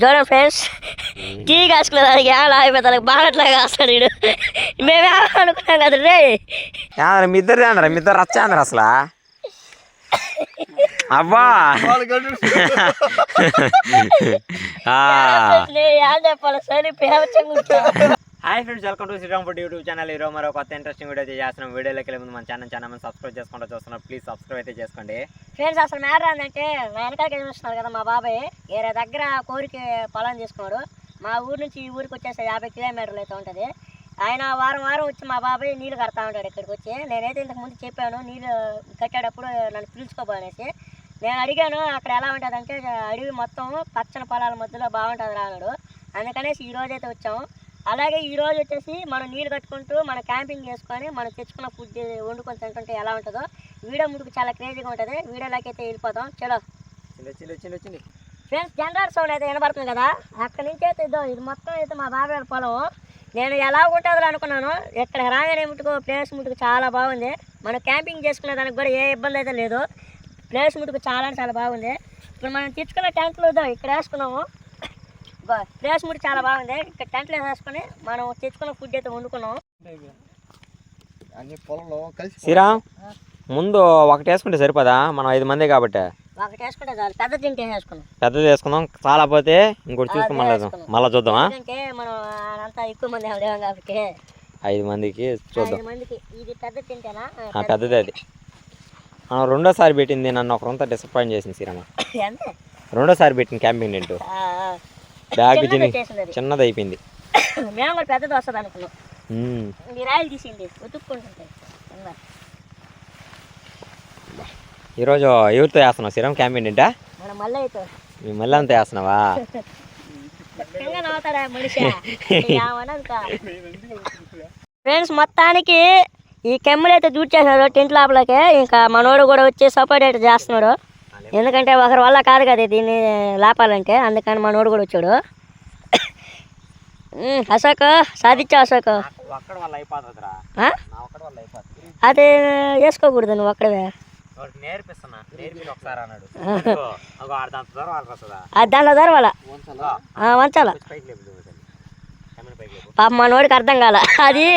చూడండి friends, tea కాసుకునేదానికి ఎలా అయిపోతానికి బాగా కాస్తాడు వీడు. మేమే అనుకున్నాం కదా రే. మీ ఇద్దరు మీ ఇద్దరు రచ్చాంద్ర అసలు అబ్బా చెప్పాలి సరే పేవచ్చంగా. Hi friends, welcome to Sriram food YouTube channel. ఈరోజు మరో కొత్త ఇంట్రెస్టింగ్ వీడియో అయితే చేస్తున్నాం. వీడియోలోకి వెళ్ళే ముందు మన ఛానల్ సబ్స్క్రైబ్ చేసుకుంటూ చూస్తున్నారు. ప్లీజ్ సబ్స్క్రైబ్ అయితే చేసుకోండి ఫ్రెండ్స్. అసలు మ్యాటర్ ఏంటంటే, మా వెనకాలకి చూస్తున్నారు కదా, మా బాబాయ్ వేరే దగ్గర కోరిక పొలం తీసుకున్నాడు. మా ఊరు నుంచి ఈ ఊరికి వచ్చేసి 50 కిలోమీటర్లు అయితే ఉంటుంది. ఆయన వారం వచ్చి మా బాబాయ్ నీళ్ళు కడతా ఉంటాడు ఇక్కడికి వచ్చి. నేనైతే ఇంతకు ముందు చెప్పాను నీళ్ళు కట్టేటప్పుడు నన్ను పిలుచుకోపోనేసి. నేను అడిగాను అక్కడ ఎలా ఉంటుంది అంటే, అడవి మొత్తం పచ్చని పొలాల మధ్యలో బాగుంటుంది రాన్నాడు. అందుకనేసి ఈరోజు అయితే వచ్చాము. అలాగే ఈరోజు వచ్చేసి మనం నీళ్ళు కట్టుకుంటూ మనం క్యాంపింగ్ చేసుకొని మనం తెచ్చుకున్న ఫుడ్ వండుకొని తింటుంటే ఎలా ఉంటుందో వీడియో ముందుకు చాలా క్రేజీగా ఉంటుంది. వీడియోలోకి అయితే వెళ్ళిపోతాం. చలో ఫ్రెండ్స్, జనరల్ సౌండ్ అయితే వినబడుతుంది కదా, అక్కడి నుంచి అయితే ఇది మొత్తం అయితే మా బాబాయ్ పొలం. నేను ఎలా ఉంటుందో అనుకున్నాను. ఇక్కడ రాగానే ముట్టుకో ప్లేస్ ముట్టుకు చాలా బాగుంది. మనం క్యాంపింగ్ చేసుకునే దానికి కూడా ఏ ఇబ్బంది అయితే లేదు. ప్లేస్ ముట్టుకు చాలా బాగుంది. ఇప్పుడు మనం తెచ్చుకున్న టెంట్లు ఇక్కడ వేసుకున్నాము. ప్లేస్ ముట్టు చాలా బాగుంది. ఇక్కడ టెంట్లు వేసుకొని మనం తెచ్చుకున్న ఫుడ్ అయితే వండుకున్నాము. శ్రీరామ్, ముందు ఒకటి వేసుకుంటే సరిపోదా? మనం 5 మంది కాబట్టి ఒకటి వేసుకుంటే చాలు. పెద్ద టెంట్ వేసుకున్నాం. పెద్దది వేసుకుందాం. చాలా పోతే ఇంకోటి చూసుకుని మళ్ళీ చూద్దామా? అంటే మనం అంతా ఎక్కువ మంది అవలేము కాబట్టి 5 మందికి చూద్దాం. 5 మందికి ఇది పెద్ద టెంటేనా? పెద్దది అది. మనం రెండోసారి పెట్టింది నన్ను ఒకరంతా డిసప్పాయింట్ చేసింది శ్రీరామ. రెండోసారి పెట్టింది క్యాంపింగ్ టెంట్ బ్యాగ్ చిన్నది అయిపోయింది. మేము కూడా పెద్దది వస్తుంది అనుకున్నాం. మీరు ఆయిల్ తీసింది ఉతుక్కుంటుంటాయి. ఈరోజు ఎవరితో వేస్తున్నావు శ్రీరామ్ క్యాంపింగ్ టెంటా? మీ మళ్ళీ అంతా వేస్తున్నావా? ఫ్రెండ్స్, మొత్తానికి ఈ కెమ్మలు అయితే దూర్చేసినాడు టెంట్ లోపలకి. ఇంకా మనోడు కూడా వచ్చి సపోర్ట్ అయితే చేస్తున్నాడు. ఎందుకంటే ఒకరి వల్ల కాదు కదా దీన్ని లాపాలంటే, అందుకని మనోడు కూడా వచ్చాడు. అశోక్ సాధించా. అశోక్ అది వేసుకోకూడదు నువ్వు అక్కడే. దాంట్లో దొరవాల వంచాల. పాప మనోడికి అర్థం కాల. అది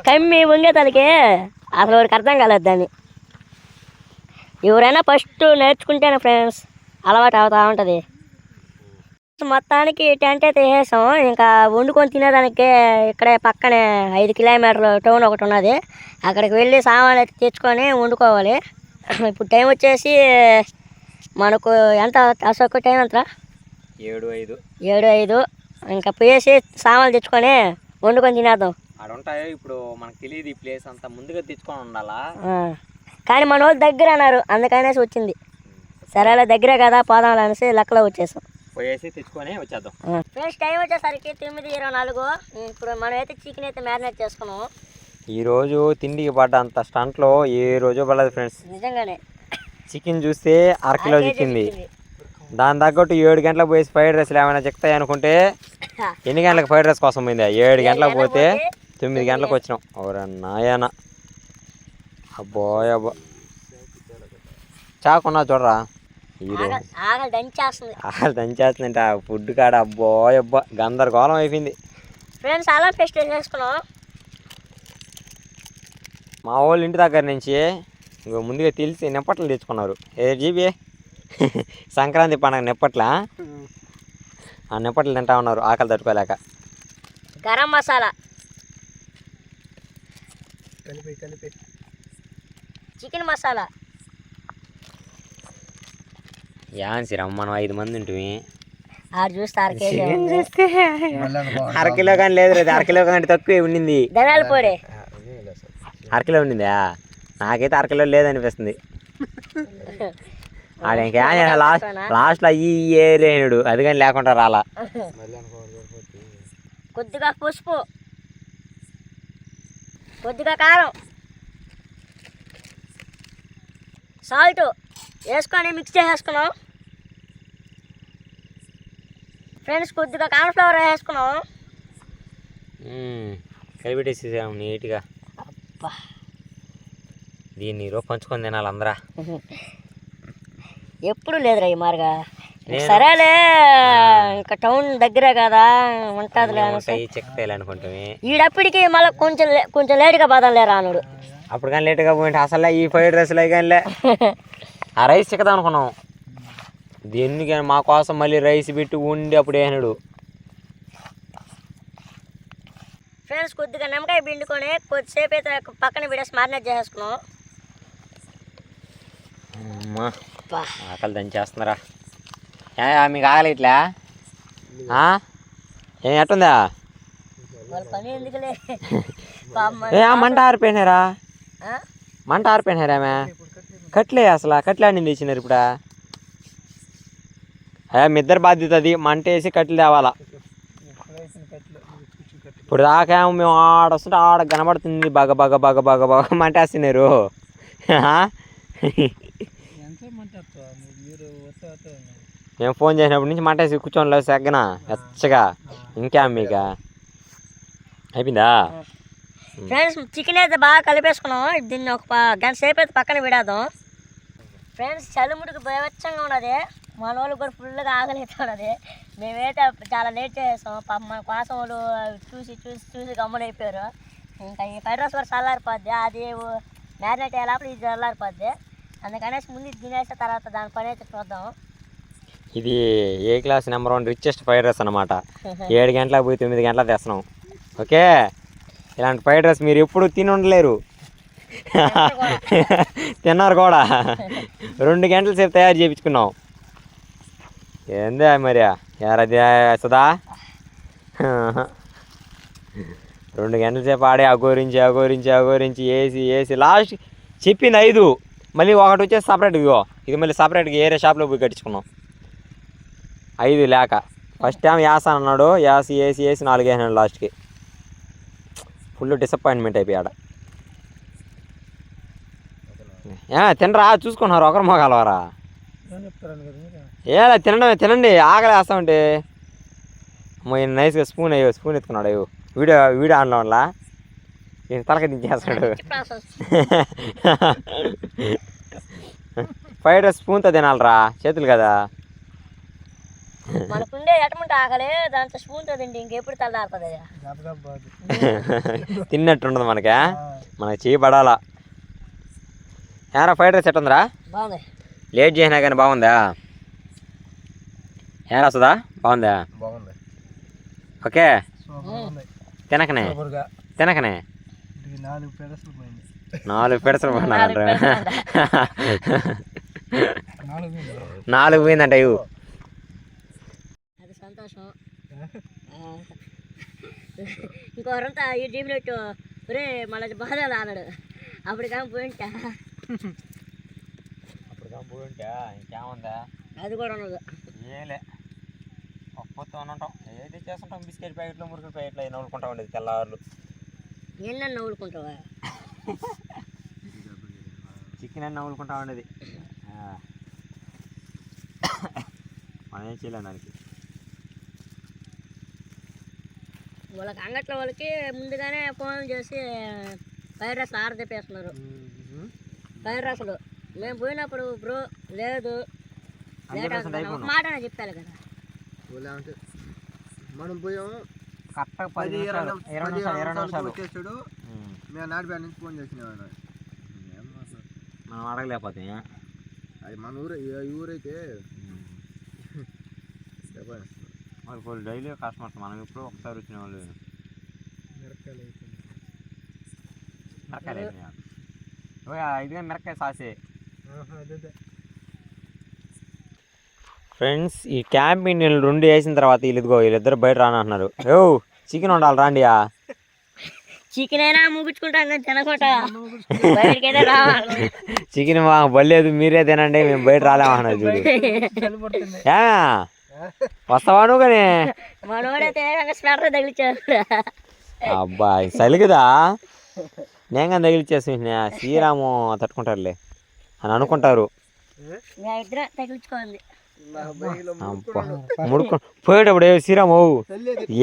కమ్మి వంగే తనకి అసలు వాడికి అర్థం కాలేదు దాన్ని. ఎవరైనా ఫస్ట్ నేర్చుకుంటేనే ఫ్రెండ్స్ అలవాటు అవుతూ ఉంటుంది. మొత్తానికి టెంట్ అయితే వేసాం. ఇంకా వండుకొని తినేదానికి ఇక్కడే పక్కనే 5 కిలోమీటర్ల టౌన్ ఒకటి ఉన్నది. అక్కడికి వెళ్ళి సామాన్లు అయితే తెచ్చుకొని వండుకోవాలి. ఇప్పుడు టైం వచ్చేసి మనకు ఎంత అశోక్ టైం ఎంత? 7:05. ఇంకా పోయేసి సామాన్లు తెచ్చుకొని వండుకొని తినేద్దాం. ఇప్పుడు మనకు తెలియదు ఈ ప్లేస్ అంతా, ముందుగా తెచ్చుకొని ఉండాలా. కానీ మన వాళ్ళు దగ్గర అన్నారు, అందుకనేసి వచ్చింది. సరేలే దగ్గరే కదా పోదాం అనేసి లెక్కలో వచ్చేసాం. పోయేసి తెచ్చుకొని వచ్చేద్దాం. ఫ్రెండ్స్, టైం వచ్చేసరికి 9:24. ఇప్పుడు మనం అయితే చికెన్ అయితే మ్యారినేట్ చేసుకున్నాం. ఈరోజు తిండికి పడ్డ అంత స్టంట్లో ఏ రోజు పడలేదు ఫ్రెండ్స్. నిజంగానే చికెన్ చూస్తే 1/2 కిలో చిక్కింది. దాని తగ్గట్టు 7 గంటలకు పోయి ఫ్రైడ్ రైస్లు ఏమైనా చిక్కుతాయి అనుకుంటే ఎన్ని గంటలకు ఫ్రైడ్ రైస్ కోసం పోయిందా? 7 గంటలకు పోతే 9 గంటలకు వచ్చినాం. నాయన అబ్బోయ్ అబ్బో, చాకున్నా చూడరా. ఆకలి దంచేస్తుందంట ఫుడ్ కాడ. అబ్బోయ్ అబ్బా, గందరగోళం అయిపోయింది ఫ్రెండ్స్. అలా ఫెస్ట్ చేసుకున్నాం. మా వాళ్ళు ఇంటి దగ్గర నుంచి ఇంకో ముందుగా తెలిసి నిప్పట్లు తెచ్చుకున్నారు. జీబీ సంక్రాంతి పండుగ నిప్పట్ల ఆ నిప్పట్లు తింటా ఉన్నారు ఆకలి తట్టుకోలేక. గరం మసాలా కలిపి చికెన్ మసాలా. శ్రీరామ్, మనం 5 మంది ఉంటుంది. చూస్తే 1/2 కిలో కానీ లేదు. 1/2 కిలో కంటే తక్కువ ఉండింది. ధనాల పొడి 1/2 కిలో ఉండిందా? నాకైతే 1/2 కిలో లేదనిపిస్తుంది. ఆడ ఇంకా లాస్ట్లో ఈ ఏరేనుడు అది కానీ లేకుండా రాలా. కొద్దిగా పసుపు, కొద్దిగా కారం, సాల్ట్ వేసుకొని మిక్స్ చేసేసుకున్నాం. ఫ్రెండ్స్, కొద్దిగా కార్న్ఫ్లవర్ వేసుకున్నాం. కలిపెట్టేసేసాము నీట్గా. దీన్ని ఈరోజు పంచుకొని తినాలి అందరా. ఎప్పుడు లేదురా ఈ మార్గా. సరేలే ఇంకా టౌన్ దగ్గరే కదా ఉంటుందిలే చెక్తాయి అనుకుంటామే. ఈడప్పటికి మళ్ళీ కొంచెం లేట్గా బాధలే రానుడు. అప్పుడు కానీ లేట్గా పోయింటే అసలు ఈ ఫ్రైడ్ రైస్లు కానీ ఆ రైస్ చిక్కదాం అనుకున్నాం. దీనికి మా కోసం మళ్ళీ రైస్ పెట్టి ఉండి అప్పుడు వేసినాడు. ఫ్రెండ్స్ కొద్దిగా నిమ్మకాయ పిండుకొని కొద్దిసేపు అయితే పక్కన విడేసి మ్యారినేట్ చేసుకున్నాం. ఆకలి దంచేస్తున్నారా? మీకు ఆకలి ఇట్లా ఏం ఎట్టుందా? వాళ్ళ పని ఎందుకులే. మంట ఆరిపోయినారా? మంట ఆరిపోయినారా? ఆమె కట్లే అసలు కట్లే ఆడింది ఇచ్చినారు. ఇప్పుడు మీ ఇద్దరు బాధ్యత అది. మంట వేసి కట్లు తేవాలా. ఇప్పుడు దాకా మేము ఆడొస్తుంటే ఆడ కనబడుతుంది బాగా బాగా బాగా బాగా బాగా మంట వేస్తున్నారు. మేము ఫోన్ చేసినప్పటి నుంచి మంట వేసి కూర్చొని లేదు సెగ్గన వెచ్చగా. ఇంకా మీకు అయిపోయిందా? ఫ్రెండ్స్ చికెన్ అయితే బాగా కలిపేసుకున్నాం. దీన్ని ఒక గంట సేపు అయితే పక్కన విడేద్దాం. ఫ్రెండ్స్ చలిముడికి బయవచ్చంగా ఉన్నది. మన వాళ్ళు కూడా ఫుల్గా ఆకలిస్తున్నది. మేమైతే చాలా లేట్ చేసాం. పాప మన కోసం వాళ్ళు చూసి చూసి చూసి గమ్మునైపోయారు. ఇంకా ఈ ఫ్రైడ్ రైస్ కూడా చల్లారిపోద్ది. అది మ్యారినేట్ అయ్యేటప్పుడు ఇది చల్లారిపోద్ది. అందుకనేసి ముందు తినేసిన తర్వాత దాని పని అయితే చూద్దాం. ఇది A class number 1 richest fried rice అనమాట. 7 గంటలకు పోయి 9 గంటలకు తెస్తున్నాం. ఓకే, ఇలాంటి ఫ్రైడ్ రైస్ మీరు ఎప్పుడు తిని ఉండలేరు. తిన్నారు కూడా. 2 గంటల సేపు తయారు చేయించుకున్నాం. ఏందా మరి యారది సుధా? 2 గంటల సేపు ఆడే అగోరించి అగోరించి అగోరించి వేసి లాస్ట్ చెప్పింది 5. మళ్ళీ ఒకటి వచ్చేసి సపరేట్. ఇగో ఇది మళ్ళీ సపరేట్గా ఏరే షాప్లో పోయి కట్టించుకున్నాం. 5 లేక ఫస్ట్ టైం యాస అన్నాడు. వేసి 4 వేసినాడు లాస్ట్కి. ఫుల్ డిసప్పాయింట్మెంట్ అయిపోయాడ. తినరా చూసుకున్నారు ఒకరు మొగలవరా? ఏలా తినండి ఆకలి వేస్తామంటే. నైస్గా స్పూన్ ఎత్తుకున్నాడు. వీడియో ఆన్లో వల్ల తలక దించేస్తాడు. ఫ్రైడ్ రైస్ స్పూన్తో తినాలరా, చేతులు కదా. మనకుండే ఎటమంటే ఆకలి దాంతో స్పూన్తో తింటే ఇంకెప్పుడు తల్లారుతుంది. తిన్నట్టుండదు మనకి చేయబడాలా. ఏరా ఫ్రైడ్ రైస్ ఎట్టుందిరా? బాగుంది. లేట్ చేసినా కానీ బాగుందా? ఏరా సుధా బాగుందా? ఓకే, తినకనే 4 పెడసలు పోయినారంట. 4 పోయిందంట. ఇవి అది సంతోషం. ఇంకోరంతా ఈ జీబినట్టు రే మళ్ళీ బాధలు అన్నాడు. అప్పుడు కానీ పోయింటా ఇంకేముందా? అది కూడా ఉండదు. ఏలే ఒక్కొత్త ఉంటాం. ఏది చేస్తుంటాం. బిస్కెట్ ప్యాకెట్లు మురుకుల ప్యాకెట్లు అవి నవ్వుకుంటా ఉండేది తెల్లవారులు. ఎన్న నవ్వుకుంటావా? చికెన్ అని నవ్వుకుంటా ఉండేది. మనం ఏం చేయలేం దానికి. వాళ్ళకి అంగట్లో వాళ్ళకి ముందుగానే ఫోన్ చేసి ఫ్రైడ్ రైస్ ఆర్డర్ తెప్పేస్తున్నారు. ఫ్రైడ్ రైస్లు మేము పోయినప్పుడు బ్రో లేదు మాట చెప్పాలి కదా. మనం పోయాము కరెక్ట్గా 20 నిమిషాలు వచ్చేసాడు. మేము నాటిపేట నుంచి ఫోన్ చేసినాడు. మనం అడగలేకపోతే అది మన ఊరైతే వాళ్ళు డైలీ కస్టమర్స్. మనం ఎప్పుడు ఒకసారి వచ్చిన వాళ్ళు మిరకాయలు ఇదిగా మిరకాయ సాసే. ఫ్రెండ్స్ ఈ క్యాంపింగ్ 2 వేసిన తర్వాత వీళ్ళిద్దరు బయట రానంటున్నారు. చికెన్ ఉండాలి రాండియా. చికెన్ అయినా ముగించుకుంటాం కానీ తినకుండా బయటకైతే రావాలి. చికెన్ మాకు బలేదు, మీరే తినండి, మేము బయట రాలేమన్నారు. చూడు వస్తావా నువ్వు? కానీ మనోడైతే స్వెటర్ తగిలిచ్చారు. అబ్బా సలిగదా? నేను కానీ తగిలిచ్చేసి శ్రీరాము తట్టుకుంటారులే అని అనుకుంటారు. తగిలించుకోండి. పోయేటప్పుడు శ్రీరాము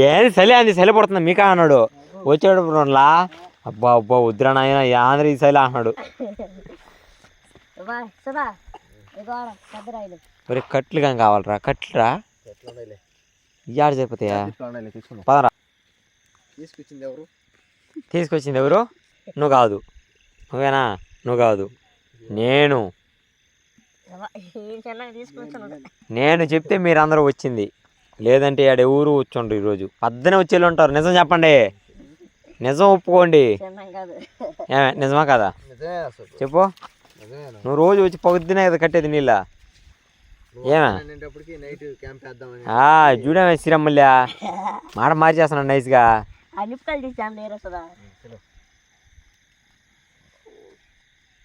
ఏది చలి అంది, చలి పడుతుంది మీకా అన్నాడు. వచ్చేటప్పుడు లా అబ్బా అబ్బా వద్దురా నాయన ఆంధ్ర ఈ చలి అన్నాడు. మరి కట్లు కానీ కావాలరా కట్లురా ఎట్లా ఉండాలి ఈ ఆడ సరిపోతాయా ఎట్లా ఉండాలి తీసుకున్నాం పదరా తీసుకొచ్చింది ఎవరు తీసుకొచ్చింది ఎవరు నువ్వు కాదు నువ్వేనా నువ్వు కాదు నేను నేను చెప్తే మీరు అందరూ వచ్చింది లేదంటే ఆడ ఊరు వచ్చుండ్రు ఈరోజు పద్దనే వచ్చేళ్ళు ఉంటారు నిజం చెప్పండి నిజం ఒప్పుకోండి ఏమే నిజమా కదా నిజమే అసలు చెప్పు నిజమేనా నువ్వు రోజు వచ్చి పొద్దునే కదా కట్టేది నీళ్ళ ఏమే అనేటప్పటికి నైట్ క్యాంప్ వేద్దామని చూడమే శ్రీరమ్మల్లా మాట మార్చేస్తున్నాను నైస్గా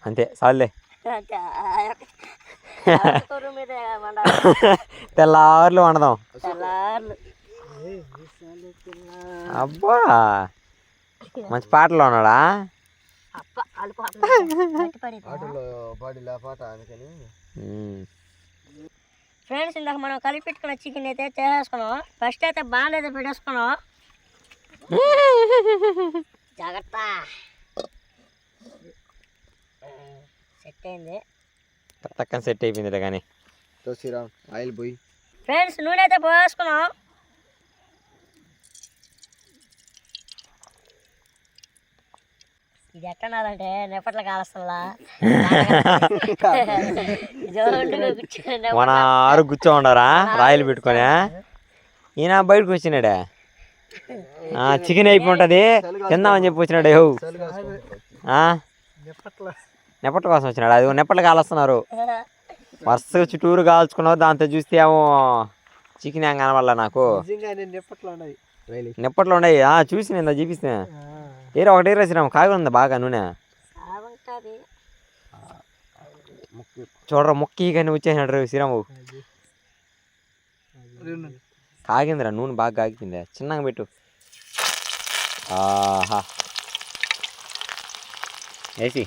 అంతే చాలులే తెల్లార్లు వండదాం అబ్బా మంచి పాటలు ఉన్నాడా ఆటోలో పాడిలా పాట అందుకని ఫ్రెండ్స్ ఇందాక మనం కలిపి పెట్టుకున్న చికెన్ అయితే చేసేసుకున్నాం ఫస్ట్ అయితే బాగా అయితే పెట్టేసుకున్నాం జాగ్రత్త సెట్ అయింది తక్కని సెట్ అయిపోయింది కానీ శ్రీరామ్ ఆయిల్ పోయి ఫ్రెండ్స్ నూనె అయితే పోసుకున్నాం ఇది ఎక్కడాలంటే నెప్పట్ల కాలస్తల్లా మన ఆరు కూర్చో ఉండరా రాయలు పెట్టుకొని ఈయన బయటకు వచ్చినాడే చికెన్ అయిపోయి ఉంటుంది తిందామని చెప్పి వచ్చినాడు నెప్పట్ల కోసం వచ్చినాడు అది నెప్పట్లు కాలుస్తున్నారు వరుసగా చుట్టూరు కాల్చుకున్నావు దాంతో చూస్తే ఏమో చికెన్ ఏం కనవల్ల నాకు నెప్పట్లో ఉన్నాయి చూసి నేను చూపిస్తే ఏరా ఒకటి శ్రీరామ్ కాగి ఉంది బాగా నూనె చూడరా మొక్కి కానీ వచ్చేసినాడు శ్రీరాము కాగిందిరా నూనె బాగా కాగింది చిన్నగా పెట్టు ఆహా వేసి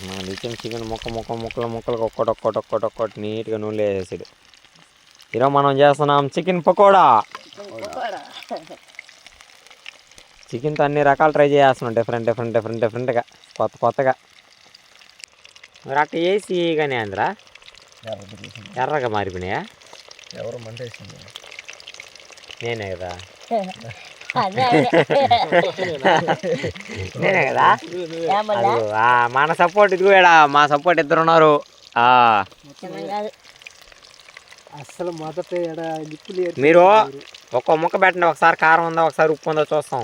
మనం తెచ్చిన చికెన్ ముక్కలు ఒక్కటి నీట్గా నూనెలో వేసేసాడు ఈరోజు మనం చేస్తున్నాం చికెన్ పకోడా చికెన్తో అన్ని రకాలు ట్రై చేస్తున్నాం డిఫరెంట్గా కొత్తగా మరి అట్లా వేసి కానీ అందరా ఎర్రగా మారిపోయినాయా ఎవరు మంట వేసింది నేనే కదా నేనే కదా మన సపోర్ట్ ఇది కూడా మా సపోర్ట్ ఇద్దరు ఉన్నారు అసలు మొదట మీరు ఒక్కో ముక్క పెట్టండి ఒకసారి కారం ఉందా ఒకసారి ఉప్పు ఉందా చూస్తాం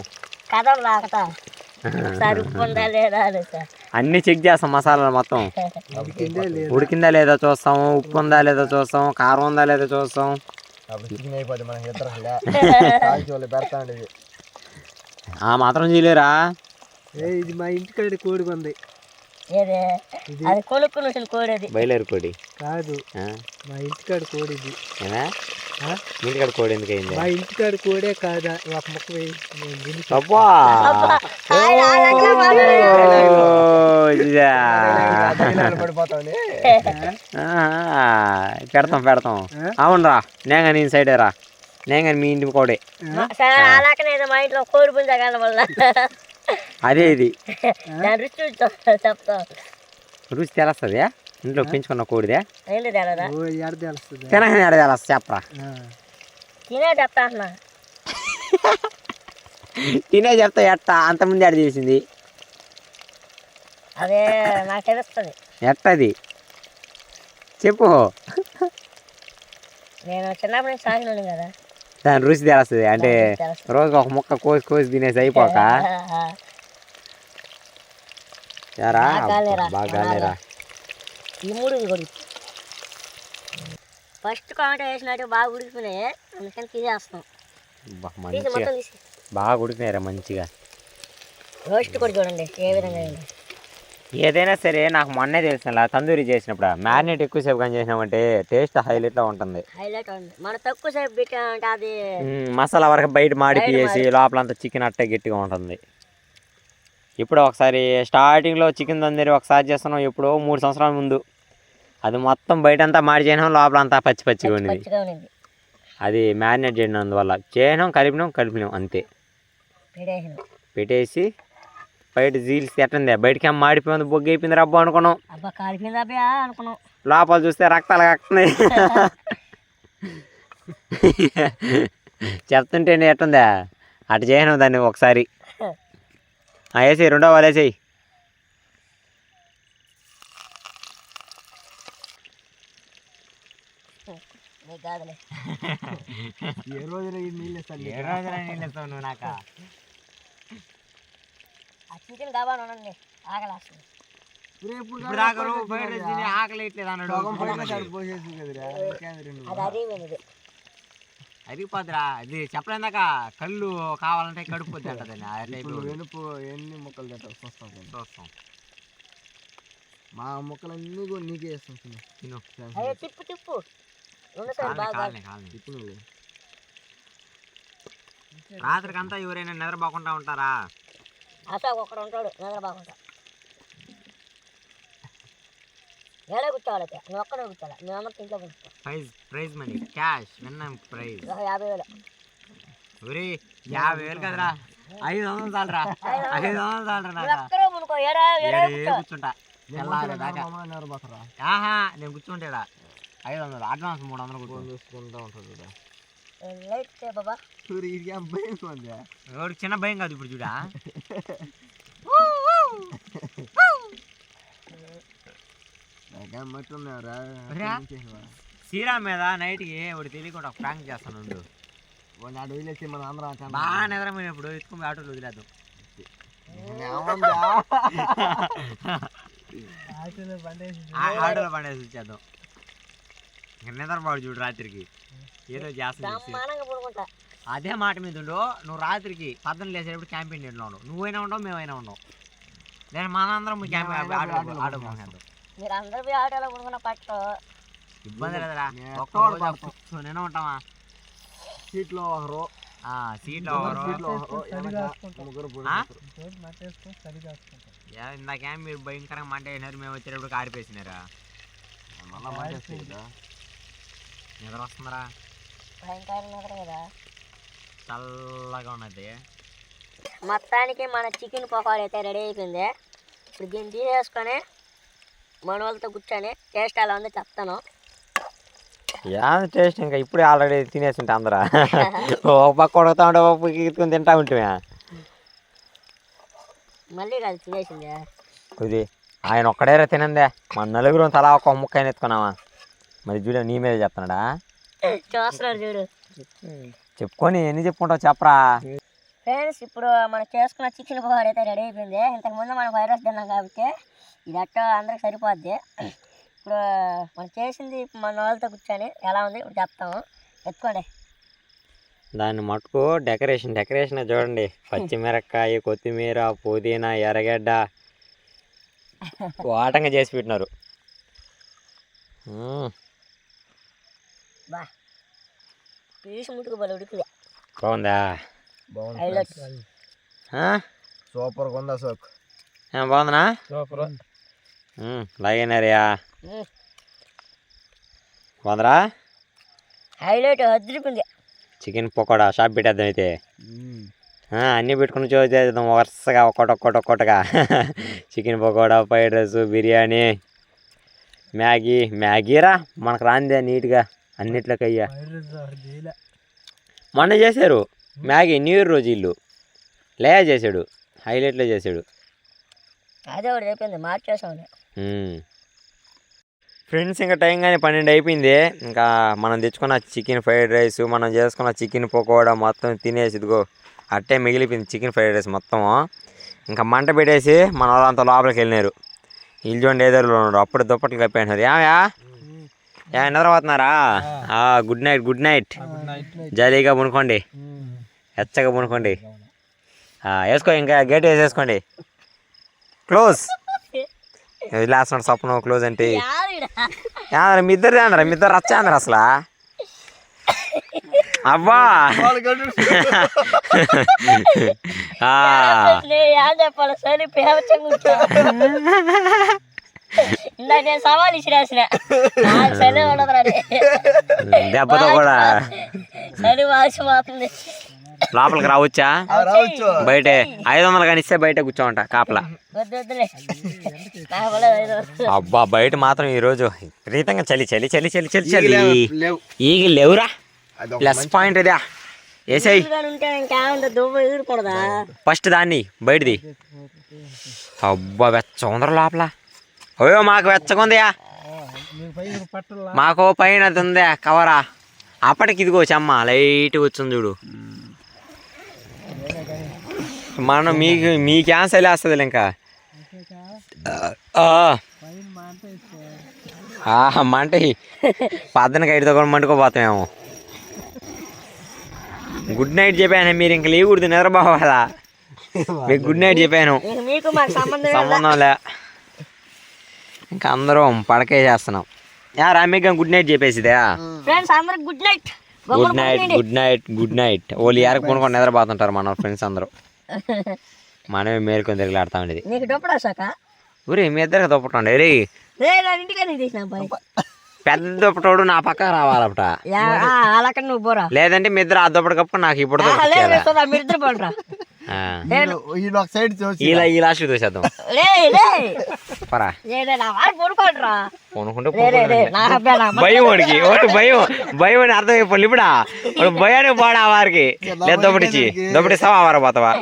అన్ని చెక్ చేస్తాం మసాలాలు మొత్తం ఉడికిందా లేదా చూస్తాం ఉప్పు ఉందా లేదా చూస్తాం కారం ఉందా లేదా చూస్తాం మాత్రం చేయలేరా ఇది మా ఇంటికాడ కోడి ఉంది బయలేరు కోడి కాదు మా ఇంటికాడ కోడి ఇది ఇంటికాడ కోడి ఎందుకు అయింది మా ఇంటికాడ కోడే కాదా ఒక ముక్క పెడతాం అవునరా నేను కానీ సైడే రా నేను కానీ మీ ఇంటి కోడే మా ఇంట్లో కోడి పుంజ వల్ల అదే ఇది చెప్తా రుచి తెలుస్తుంది ఇంట్లో పెంచుకున్న కోడిదే తెలుస్తుంది తినగానే ఎడ తెలుస్తుంది చెప్పరా తినే చెప్తా తినే చెప్తా ఎట్టా అంతమంది ఆడ చేసింది అదే నాకు తెలుస్తుంది ఎట్టది చెప్పు నేను చిన్నప్పటి నుంచి సాగినాను కదా దాని రుచి తెలుస్తుంది అంటే రోజుకి ఒక ముక్క కోసి తినేసి అయిపోక బాగా ఈ మూడు కూడా ఫస్ట్ కామెంట్ వేసినట్టు బాగా ఉడికిపోయినాయి అందుకని తీసేస్తాం మంచిగా బాగా ఉడికినాయిరా మంచిగా రోస్ట్ కూడా చూడండి ఏ విధంగా ఏదైనా సరే నాకు మొన్నే తెలిసిన తందూరి చేసినప్పుడు మ్యారినేట్ ఎక్కువసేపు కానీ చేసినామంటే టేస్ట్ హైలైట్లో ఉంటుంది మన తక్కువసేపు పెట్టామంటే అది మసాలా వరకు బయట మాడిపియేసి లోపలంతా చికెన్ అట్టే గట్టిగా ఉంటుంది ఇప్పుడు ఒకసారి స్టార్టింగ్లో చికెన్ తందూరి ఒకసారి చేస్తున్నాం ఎప్పుడో 3 సంవత్సరాల ముందు అది మొత్తం బయట అంతా మాడి చేయడం లోపలంతా పచ్చిగా ఉండేది అది మ్యారినేట్ చేయడం అందువల్ల చేయడం కలిపినాం అంతే పెట్టేసి బయట జీల్స్ ఎట్టింది బయటకి ఏమో మాడిపోయింది బొగ్గు అయిపోయింది రబ్బా అనుకున్నాం. అబ్బా కాలిపోయింది అబ్బా అనుకున్నాం. లోపల చూస్తే రక్తాలు కక్కుతున్నాయి. చెప్తుంటే ఎట్టుందా అటు చేయను దాన్ని ఒకసారి వేసేయి, రెండో వాళ్ళు వేసేయి. కాదులే ఏ రోజున నీళ్ళు ఇస్తావు నువ్వు నాక ఆ చికెన్ కావాలి ఉండండి ఆకలేస్తుంది. ఆకలి ఇట్లేదు అన్నాడు. అది అరిగిపోయింది. అరిగిపోద్దురా ఇది చెప్పలేదాక కళ్ళు కావాలంటే కడుపుద్ది అంటది. వెనుపు ఎన్ని ముక్కలు తింటావు చూస్తాం. మా ముక్కలన్నీ కూడా నీకే వేస్తాం. తిను అయ్యో తిప్పు తిప్పు బాగా తిప్పు. నువ్వు రాత్రికి అంతా ఎవరైనా నిద్రపోకుండా ఉంటారా? అసలు ఒకడు ఉంటాడు నిద్రపోకుండా. ఏడే కూర్చోవాలి, నువ్వు ఒక్కడే కూర్చోవాలి. నువ్వు అందరికి ఇంట్లో కూర్చో. ప్రైజ్ మనీ క్యాష్ విన్న ప్రైజ్ 50,000. ఒరే 50,000 కదరా, 500 చాలరా, 500 చాలరా. నాకు ఒక్కడే మునుకో, ఏడే కూర్చుంటా తెల్లారేదాకా. ఆహా నేను కూర్చుంటా 500 అడ్వాన్స్ 300 చూసుకుంటా ఉంటుంది. లైట్ బాబా ఎవరికి చిన్న భయం కాదు ఇప్పుడు చూడా. శ్రీరామ్ మీద నైట్కి ఒకటి తెలియకుండా ఒక ప్రాంక్ చేస్తాను. వదిలేసి మన ఆంధ్ర బాగా నిద్రపోయినప్పుడు ఎత్తుకుని ఆటోలు వదిలేద్దాం. ఆటోలో పండేసి వచ్చేద్దాం. ఇంకా నిద్రపోడు చూడు రాత్రికి ఏదో చేస్తా. అదే మాట మీద ఉండు. నువ్వు రాత్రికి 10 లేసేటప్పుడు క్యాంపింగ్ ఇంట్లో ఉండవు. నువ్వైనా ఉండవు, మేమైనా ఉండవు. నేను మనందరం క్యాంపింగ్ ఆటో పోసేద్దాం. మీరు అందరూ పోయి ఆటోలో కొనుక్కున్న పట్టు ఇబ్బంది లేదురా. కూర్చొని ఉంటామా సీట్లో ఒకరు, ఇందాకేం మీరు భయంకరంగా మంట వేసినారు, మేము వచ్చేటప్పుడు కారిపేసినారా. నిద్ర వస్తుందరా, భయంకరంగా నిద్ర కదా. చల్లగా ఉన్నది. మొత్తానికి మన చికెన్ పకోడీ అయితే రెడీ అయిపోయింది. ఇప్పుడు దీన్ని తీసేసుకొని మన వాళ్ళతో కూర్చొని టేస్ట్ ఎలా ఉందో చెప్తాను. టేస్ట్ ఇంకా ఇప్పుడే ఆల్రెడీ తినేస్తుంటే అందరా ఒక పక్క కొడుకుతా ఉంటే ఒక పక్క ఎత్తుకొని తింటా ఉంటే మళ్ళీ కాదు తినేసింది. ఇది ఆయన ఒక్కడేరా తినందే, మన నలుగురు తలా ఒక ముక్క అయినా ఎత్తుకున్నావా. మరి చూడ నీ మీద చెప్తున్నాడా, చూస్తున్నాడు చూడు. చెప్పుకొని ఎన్ని చెప్పుకుంటావు చెప్పరా. ఫ్రెండ్స్ ఇప్పుడు మనం చేసుకున్న చికెన్ పకోడీ అయితే రెడీ అయిపోయింది. ఇంతకుముందు మనం వైరస్ తిన్నాం కాబట్టి ఇది అట్టో అందరికి సరిపోద్ది. ఇప్పుడు మనం చేసింది మన వాళ్ళతో కూర్చొని ఎలా ఉంది ఇప్పుడు చెప్తాము. ఎత్తుకోండి. దాన్ని మటుకు డెకరేషన్ చూడండి. పచ్చిమిరపకాయ, కొత్తిమీర, పుదీనా, ఎర్రగడ్డ వాటంగా చేసి పెట్టినారు. బా పీసు ముట్టుకు బలి ఉడికింది. బాగుందా? సూపర్ ఉందా సోక్? బాగుందనా? సూపర్. లాగేనారియా బాగుందరా? హైలైట్ అదిరిపోయింది. చికెన్ పకోడా షాప్ పెట్టేద్దాం అయితే. అన్నీ పెట్టుకుని చూసేద్దాం వరుసగా ఒక్కొక్కటిగా. Chicken pakoda, fried rice, biryani, మ్యాగీరా మనకు రాందే నీట్గా అన్నిట్లోకి అయ్యా. మొన్న చేశారు మ్యాగీ, న్యూ ఇయర్ రోజు ఇల్లు లేయా చేశాడు, హైలైట్లో చేశాడు. అదే ఒకటి అయిపోయింది మార్చేసాను. ఫ్రెండ్స్ ఇంకా టైం కానీ 12 అయిపోయింది. ఇంకా మనం తెచ్చుకున్న చికెన్ ఫ్రైడ్ రైస్, మనం చేసుకున్న చికెన్ పకోడా మొత్తం తినేసి ఇదిగో అట్టే మిగిలిపోయింది చికెన్ ఫ్రైడ్ రైస్ మొత్తం. ఇంకా మంట పెట్టేసి మన వాళ్ళంతా లోపలికి వెళ్ళినారు. ఇల్లు చూడండి ఎదురులో ఉన్నారు. అప్పుడు దుప్పట్లు కప్పేసినారు. ఏమయ్యా నిద్రపోతున్నారా? Good night. జాలీగా పనుకోండి, ఎచ్చగా పనుకోండి. వేసుకో, ఇంకా గేట్ వేసేసుకోండి. క్లోజ్ లాస్ట్ సప్న క్లోజ్ అంటే మీ ఇద్దరు అన్నారా? మీ ఇద్దరు రచ్చా అన్నారు అసలు. అబ్బా చెప్పాలి సరే నేను సవాల్ ఇచ్చిరాసిన చలి ఉండదు దెబ్బతో కూడా చలి వాసిపోతుంది. లోపలికి రావచ్చా? రావచ్చు. బయటే 500 కానీ ఇస్తే బయట కూర్చోమంట కాపలా. వద్దులే అబ్బా బయట మాత్రం ఈరోజు విపరీతంగా చలి చలి చలి చలి చలి చలి. లేవు. ఈగ లేవురా. ప్లస్ పాయింట్ ఇదా. వేసాయి ఉంటే ఇంకేముంది దువ్వ ఎదురుకూడదా? ఫస్ట్ దాన్ని బయటది. అబ్బా వెచ్చగుందరు లోపల. అయ్యో మాకు వెచ్చగుందియా. మాకు పైన అది ఉందా కవరా. అప్పటికి ఇదిగో చెమ్మ లైట్ వచ్చింది చూడు. మనం మీ క్యాన్సల్ వేస్తుంది ఇంకా. మంట పద్దనకి 5 కూడా మండుకోపోతామేమో. గుడ్ నైట్ చెప్పాను, మీరు ఇంక లేకూడదు నిద్రపోవాలా. మీకు గుడ్ నైట్ చెప్పాను, మీకు మాకు సంబంధం లే. ఇంకా అందరం పడకే చేస్తున్నాం. రమ్యగా గుడ్ నైట్ చెప్పేసిదా. ఫ్రెండ్స్ అందరికి good night. Good night good night good night. వాళ్ళు ఏరకు కొనుక్కొని నిద్రపోతుంటారు మన ఫ్రెండ్స్ అందరూ. మనమే మేలుకొని తిరిగిలాడుతా ఉండేది. నీకు డొప్పడా సాక ఊరే మీ ఇద్దరికి దొప్పటండి. రే ఇంటికని తీసిన పెద్ద దుప్పటోడు నా పక్క రావాలట. అలాకని నువ్వు పోరా. లేదంటే మీ ఇద్దరు ఆ దుప్పటి కప్పు నాకు ఇప్పుడు మీరిద్దరు పోండ్రా. ఇలా ఈ లాస్ట్ చూసేద్దాం పరా. భయం వాడికి ఒకటి భయం అని అర్థమైపోయి ఇప్పుడా వాడు భయానికి పోడా వారికి. లేదు దొప్పటిచ్చి దొప్పటిస్తావా వారా పోతావా?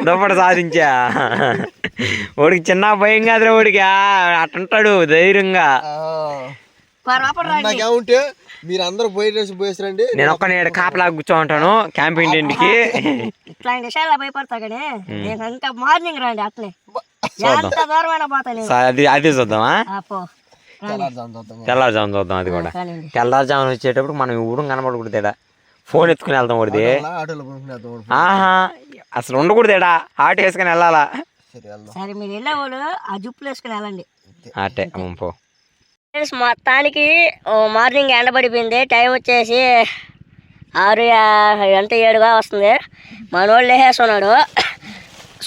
దొప్పటి సాధించా. వాడికి చిన్న భయం కాదురా వాడికి. అట్టుంటాడు ధైర్యంగా. నాకేముంటే మీరు అందరూ పోయేసరండి. నేను ఒక్కనే కాపలా కూర్చో ఉంటాను క్యాంపింగ్ ఇంటికి. ఇట్లాంటి విషయాలు భయపడతా కానీ ఇంకా మార్నింగ్ రండి అట్లే. ఎంత దూరమైనా పోతాను. అది చూద్దామా? తెల్లారుజామున చూద్దాం. అది కూడా తెల్లారుజామున వచ్చేటప్పుడు మనం ఊరు కనబడకూడదేడా. ఫోన్ ఎత్తుకుని వెళ్తాం వాడిది. అసలు ఉండకూడదేడా. ఆటో వేసుకుని వెళ్ళాలా. సరే మీరు వెళ్ళేవాళ్ళు ఆ జుప్పులు వేసుకుని వెళ్ళండి. అట్టే పో. మొత్తానికి మార్నింగ్ ఎండబడిపోయింది. టైం వచ్చేసి 6:07 వస్తుంది. మనోళ్ళు లేసేస్తున్నాడు.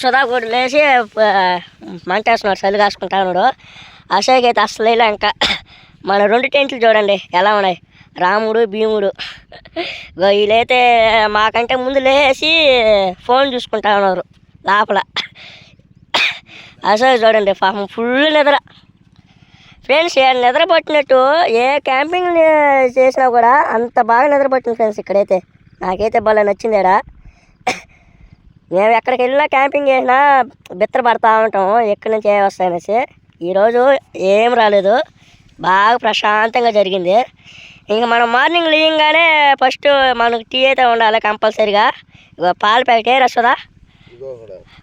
సుధా కూడా లేచి మంటేస్తున్నాడు, చలి కాసుకుంటా ఉన్నాడు. అశోక్ అయితే అసలు ఇలా ఇంకా మన 2 టెంట్లు చూడండి ఎలా ఉన్నాయి. రాముడు భీముడు. వీళ్ళైతే మాకంటే ముందు లేచి ఫోన్ చూసుకుంటా ఉన్నారు లోపల. అశోక్ చూడండి పాపం ఫుల్ నిద్ర. ఫ్రెండ్స్ నిద్ర పట్టినట్టు ఏ క్యాంపింగ్ చేసినా కూడా అంత బాగా నిద్ర పట్టింది ఫ్రెండ్స్ ఇక్కడైతే. నాకైతే బాగా నచ్చింది ఇక్కడ. మేము ఎక్కడికి వెళ్ళినా క్యాంపింగ్ చేసినా బిత్తర పడతా ఉంటాము ఎక్కడి నుంచి ఏ వస్తాయనేసి. ఈరోజు ఏం రాలేదు, బాగా ప్రశాంతంగా జరిగింది. ఇంకా మనం మార్నింగ్ లేయంగానే ఫస్ట్ మనకు టీ అయితే ఉండాలి కంపల్సరీగా. ఇగో పాల ప్యాకెట్ రస్తుందా,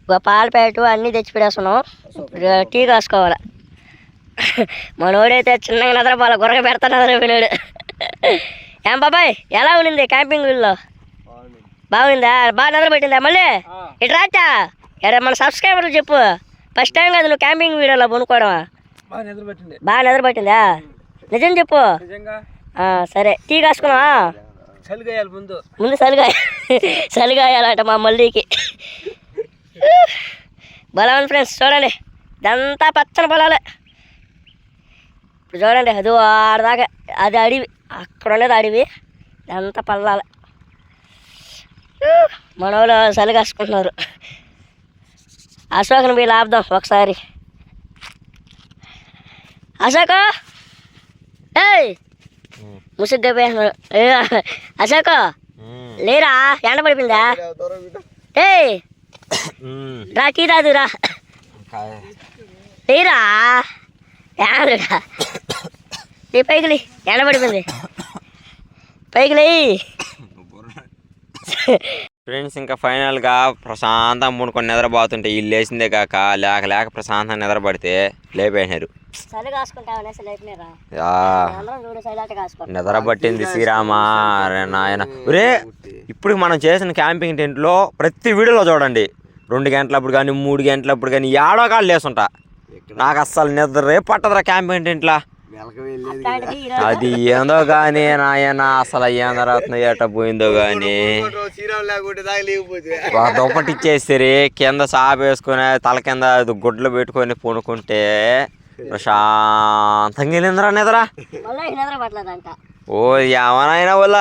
ఇగో పాల ప్యాకెట్ అన్నీ తెచ్చి పెడేస్తున్నాం. టీ కాసుకోవాలి. మనోడైతే చిన్నగా నిద్రపోవాలి, గుర్రగా పెడతా నిద్రపోయినాడు. ఏం బాబాయ్ ఎలా ఉండింది క్యాంపింగ్ వీల్లో? బాగుందా? బాగా నిద్రపెట్టిందా? మళ్ళీ ఇటు రాచా ఎరే మన సబ్స్క్రైబర్లు చెప్పు. ఫస్ట్ టైం కదా నువ్వు క్యాంపింగ్ వీడియోలో కొనుక్కోవడమా? బాగా నిద్రపట్టిందా? నిజం చెప్పు. సరే టీ కాసుకున్నావా? ముందు చలిగాయాలంట మా మల్లికి. బలం ఉంది ఫ్రెండ్స్ చూడండి, ఇదంతా పచ్చని పొలాలే. ఇప్పుడు చూడండి అది ఆడదాకా అది అడవి, అక్కడ ఉండేది అడవి, ఇదంతా పల్లాలే. మన వాళ్ళు చలి కాసుకుంటున్నారు. అశోక్ని వీళ్ళు ఆపుదాం ఒకసారి. అశోక్ ఏయ్ ముసుగ్గా పోయినాడు. అశోక్ లేరా, ఎండ పడిపోయిందా? ఏయ్ రా టీ రాదురా, లేరా ఏడురా, నీ పైకి ఎండ పడిపోయింది, పైకి లే. ఫ్రెండ్స్ ఇంకా ఫైనల్గా ప్రశాంతంగా మూడుకొని నిద్రపోతుంటే వీళ్ళు లేచిందే కాక లేక ప్రశాంతంగా నిద్రపడితే లేపేసినారు. నిద్ర పట్టింది శ్రీరామా నాయన. రే ఇప్పుడు మనం చేసిన క్యాంపింగ్ టెంట్లో ప్రతి వీడియోలో చూడండి 2 గంటలప్పుడు కానీ 3 గంటలప్పుడు కానీ ఏడో కాళ్ళు లేసుంటా. నాకు అస్సలు నిద్రే పట్టదురా క్యాంపింగ్ టెంట్లో. అది ఏందో కానీ నాయన అసలు ఏం జరుగుతుందో ఏట పోయిందో కానీ దుప్పటి ఇచ్చేసి కింద సాప వేసుకుని తల కింద గుడ్లు పెట్టుకొని పడుకుంటే ప్రశాంతంగా వెళ్ళిందిరా నిద్ర. ఓ ఏమనైనా వల్ల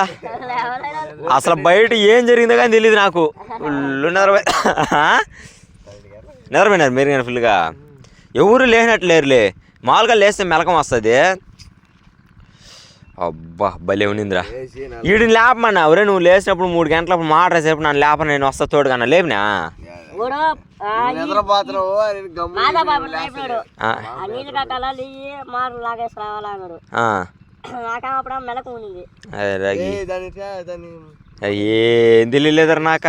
అసలు బయట ఏం జరిగిందో కానీ తెలియదు నాకు. ఫుల్ నిద్రపోయినారు మీరు కానీ ఫుల్గా. ఎవరు లేనట్టు లేరులే, మామూలుగా లేస్తే మెలకం వస్తుంది. అబ్బా భలే ఉండిందిరా. వీడిని లేపమన్నా, ఎవరే నువ్వు లేచినప్పుడు 3 గంటలప్పుడు మాట్లాడేసేపు నన్ను లేప, నేను వస్తా తోడుగా లేపినా. ఏం తెలియలేదరా నాక.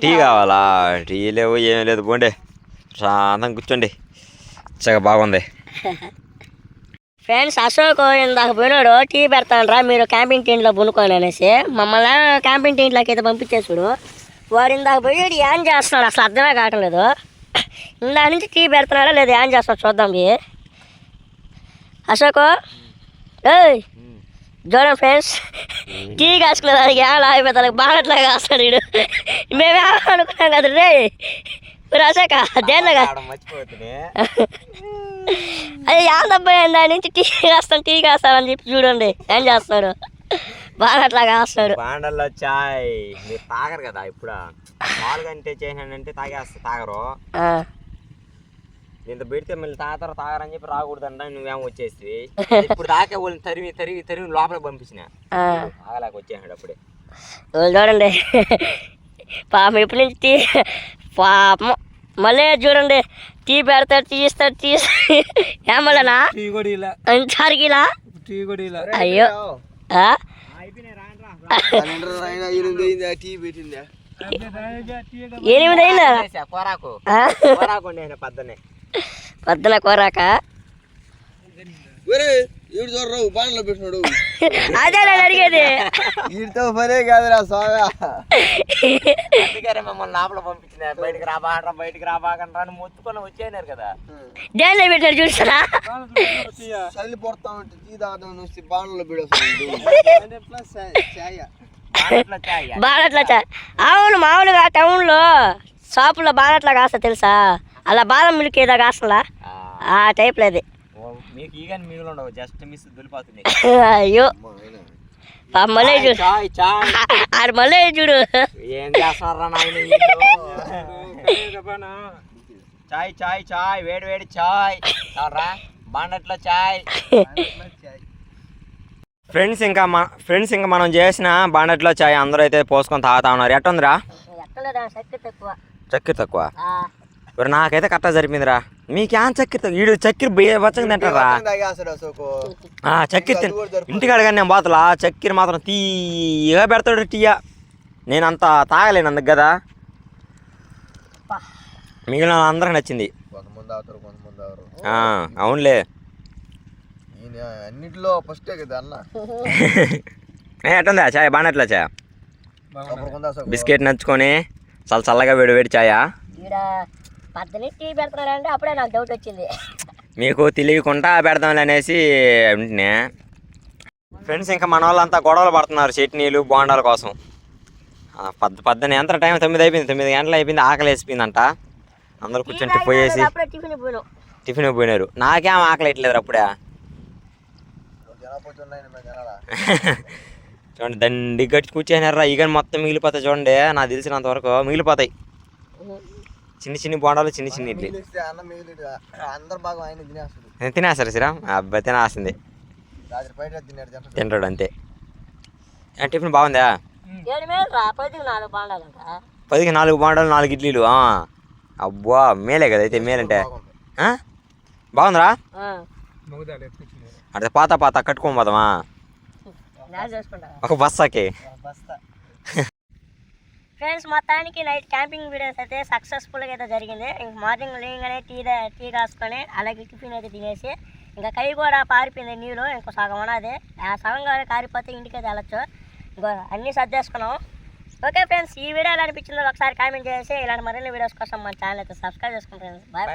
టీ కావాలా? టీ లేవు ఏం లేదు, పోండి శాంతం కూర్చోండి. చక్కగా బాగుంది. ఫ్రెండ్స్ అశోక్ ఇందాక పోయినాడు, టీ పెడతానరా మీరు క్యాంపింగ్ టెంట్లో పునుకోని అనేసి మమ్మల్ని క్యాంపింగ్ టెంట్లోకి అయితే పంపించేసాడు. వాడు ఇందాక పోయి ఏం చేస్తున్నాడు అసలు అర్థమే కావట్లేదు. ఇందా నుంచి టీ పెడుతున్నాడా లేదా ఏం చేస్తాడు చూద్దాం. అశోక్ ఏయ్ చూడండి ఫ్రెండ్స్, టీ కాసుకునే దానికి ఏం అయిపోతా బాగా కాస్తాడు వీడు. మేమేమనుకున్నాం కదా రే అశోక దేనిగా అది యాదబ్బాయి దాని నుంచి టీ కాస్తానని చెప్పి చూడండి ఏం చేస్తాడు. బాగా అట్లా కాస్తాడు. బాండల్లో చాయ్ మీరు తాగరు కదా ఇప్పుడు. మామూలుగా అంటే చేసినాడంటే తాగరు. ఇంత పెడితే మళ్ళీ తాగరని చెప్పి రాకూడదంట. నువ్వేమో వచ్చేసి ఇప్పుడు తాకే వాళ్ళని తరివి లోపల పంపించిన తాగలేక వచ్చేసాడు అప్పుడే. చూడండి పాపం ఎప్పటి నుంచి టీ పాపం మళ్ళీ చూడండి టీ పెడతాడు తీస్తాడు ఏమన్నా చారికిలా. అయ్యో 8 అయిందా పొద్దున కోరాక అదే అడిగేది. వీటితో పనే కాదురా సోగా. మమ్మల్ని లోపల పంపించిన బయటికి రాబాకండ్రా అని మొత్తుకొని వచ్చేనారు కదా. దేనిలో పెట్టారు చూసారా? చల్లి పొడతా ఉంటే టీ తాగడం నుంచి బాణలో పెడతాడు. బాణట్లా చాయ్. అవును మామూలుగా టౌన్లో షాపులో బాణట్లా కాస్తా తెలుసా? అలా బాదం మిల్క్ ఏదో కాస్తలా ఆ టైప్లో అది. మీకు ఈ కానీ మిగులు ఉండవు, జస్ట్ మిస్ దులిపోతుంది. అయ్యో మళ్ళీ చూడు ఆడు మళ్ళీ చూడు ఏం చేస్తున్నారా నాయన. చాయ్ చాయ్ చాయ్ వేడి వేడి చాయ్ బాండట్లో చాయ్. ఫ్రెండ్స్ ఇంకా మనం చేసిన బాండట్లో చాయ్ అందరూ అయితే పోసుకొని తాగుతా ఉన్నారు. ఎట్టుందిరా? చక్కెర తక్కువ. నాకైతే కరెక్ట్గా సరిపోయిందిరా. మీకేం చక్కెర వీడు చక్కెర బచ్చగా తింటారా? చక్కెర ఇంటికాడ కానీ నేను బాతలా చక్కెర మాత్రం తీయగా పెడతాడు టీయా. నేను అంత తాగలేను అందుకు కదా. మిగిలిన అందరికి నచ్చింది. అవునులే అన్నిట్లో ఫస్టే కదా అన్న. ఎట్టుందా చాయ్? బాగా చాయ్ బిస్కెట్ నంచుకొని చల్లగా వేడి వేడి చాయా. టీ పెడతారంటే అప్పుడే నాకు డౌట్ వచ్చింది. మీకు తెలియకుండా పెడదాం అనేసి వెంటనే. ఫ్రెండ్స్ ఇంకా మన వాళ్ళంతా గొడవలు పడుతున్నారు చట్నీలు బోండాల కోసం. పద్దెని ఎంత టైం 9 అయిపోయింది, 9 గంటలు అయిపోయింది. ఆకలి వేసిపోయిందంట. అందరూ కూర్చొని పోయేసి టిఫిన్ పోయినారు. నాకేం ఆకలి వేయట్లేదు అప్పుడే. చూడండి దండి గట్టి కూర్చోనారా. ఇక మొత్తం మిగిలిపోతాయి చూడండి. నాకు తెలిసినంత వరకు మిగిలిపోతాయి. చిన్ని బోండాలు చిన్ని ఇడ్లీ తినేస్తారు సిరా. అబ్బాయి తినాల్సింది తింటాడు అంతే. టిఫిన్ బాగుందా? 10కి 4 బోండాలు 4 ఇడ్లీలు. అబ్బా మేలే కదా అయితే. మేలంటే బాగుందిరా. అంటే పాత కట్టుకోని పోదామా ఒక బస్తాకి? ఫ్రెండ్స్ మొత్తానికి నైట్ క్యాంపింగ్ వీడియోస్ అయితే సక్సెస్ఫుల్గా అయితే జరిగింది. ఇంక మార్నింగ్ లేగానే టీ కాసుకొని అలాగే టిఫిన్ అయితే తినేసి ఇంకా కై కూడా పారిపోయింది నీళ్ళు. ఇంకో సగం ఉన్నది. ఆ సగం కూడా కారిపోతే ఇంటికి అయితే వెళ్ళొచ్చు. ఇంకో అన్నీ సర్దేసుకున్నాం. ఓకే ఫ్రెండ్స్, ఈ వీడియో ఎలా అనిపించిందో ఒకసారి కామెంట్ చేసి ఇలాంటి మరిన్ని వీడియోస్ కోసం మన ఛానల్ అయితే సబ్స్క్రైబ్ చేసుకుంటాను. బాయ్.